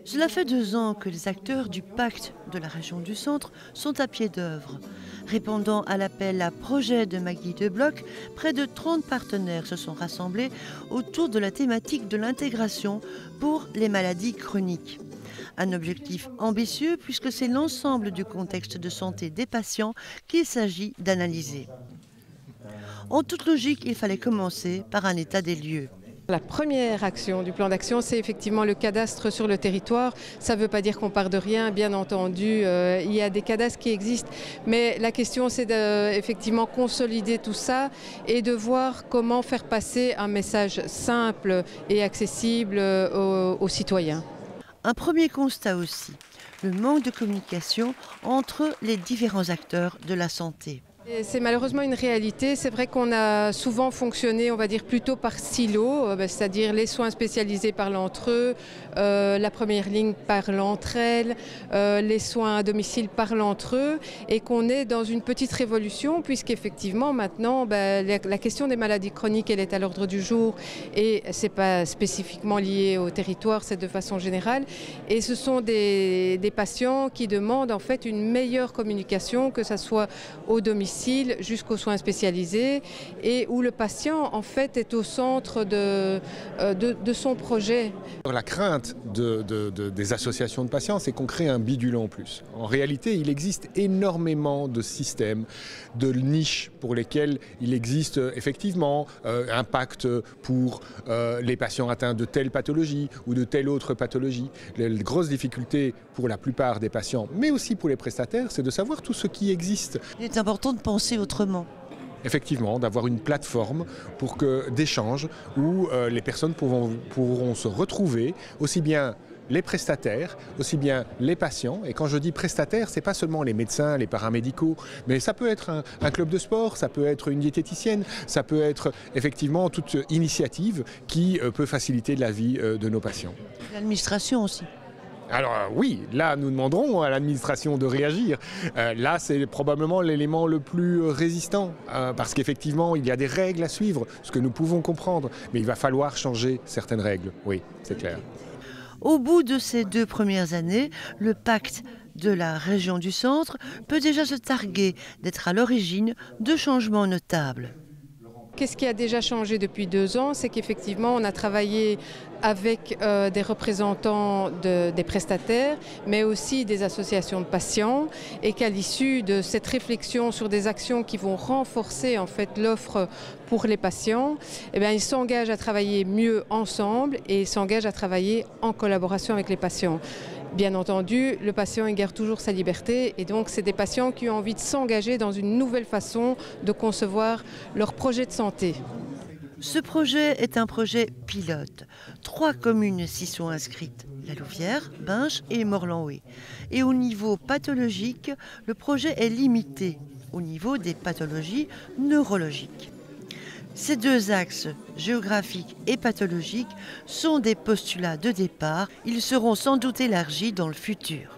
Cela fait 2 ans que les acteurs du pacte de la région du Centre sont à pied d'œuvre. Répondant à l'appel à projet de Maggie Debloc, près de 30 partenaires se sont rassemblés autour de la thématique de l'intégration pour les maladies chroniques. Un objectif ambitieux puisque c'est l'ensemble du contexte de santé des patients qu'il s'agit d'analyser. En toute logique, il fallait commencer par un état des lieux. La première action du plan d'action, c'est effectivement le cadastre sur le territoire. Ça ne veut pas dire qu'on part de rien, bien entendu. Il y a des cadastres qui existent, mais la question, c'est d'effectivement consolider tout ça et de voir comment faire passer un message simple et accessible aux citoyens. Un premier constat aussi, le manque de communication entre les différents acteurs de la santé. C'est malheureusement une réalité. C'est vrai qu'on a souvent fonctionné, on va dire, plutôt par silo, c'est-à-dire les soins spécialisés parlent entre eux, la première ligne parle entre elles, les soins à domicile parlent entre eux, et qu'on est dans une petite révolution, puisqu'effectivement maintenant, la question des maladies chroniques, elle est à l'ordre du jour, et c'est pas spécifiquement lié au territoire, c'est de façon générale, et ce sont des patients qui demandent en fait une meilleure communication, que ce soit au domicile, jusqu'aux soins spécialisés et où le patient en fait est au centre de son projet. La crainte des associations de patients, c'est qu'on crée un bidule en plus. En réalité, il existe énormément de systèmes, de niches pour lesquelles il existe effectivement un pacte pour les patients atteints de telle pathologie ou de telle autre pathologie. Les grosses difficultés pour la plupart des patients, mais aussi pour les prestataires, c'est de savoir tout ce qui existe. Il est important de penser autrement. Effectivement, d'avoir une plateforme d'échange où les personnes pourront se retrouver, aussi bien les prestataires, aussi bien les patients. Et quand je dis prestataires, ce n'est pas seulement les médecins, les paramédicaux, mais ça peut être un club de sport, ça peut être une diététicienne, ça peut être effectivement toute initiative qui peut faciliter la vie de nos patients. L'administration aussi. Alors oui, là nous demanderons à l'administration de réagir. Là c'est probablement l'élément le plus résistant parce qu'effectivement il y a des règles à suivre, ce que nous pouvons comprendre, mais il va falloir changer certaines règles, oui, c'est clair. Au bout de ces 2 premières années, le pacte de la région du Centre peut déjà se targuer d'être à l'origine de changements notables. Qu'est-ce qui a déjà changé depuis 2 ans? C'est qu'effectivement, on a travaillé avec des représentants des prestataires, mais aussi des associations de patients, et qu'à l'issue de cette réflexion sur des actions qui vont renforcer en fait l'offre pour les patients, eh bien, ils s'engagent à travailler mieux ensemble et ils s'engagent à travailler en collaboration avec les patients. Bien entendu, le patient il garde toujours sa liberté et donc c'est des patients qui ont envie de s'engager dans une nouvelle façon de concevoir leur projet de santé. Ce projet est un projet pilote. 3 communes s'y sont inscrites, la Louvière, Binche et Morlanoué. Et au niveau pathologique, le projet est limité au niveau des pathologies neurologiques. Ces 2 axes, géographiques et pathologiques, sont des postulats de départ. Ils seront sans doute élargis dans le futur.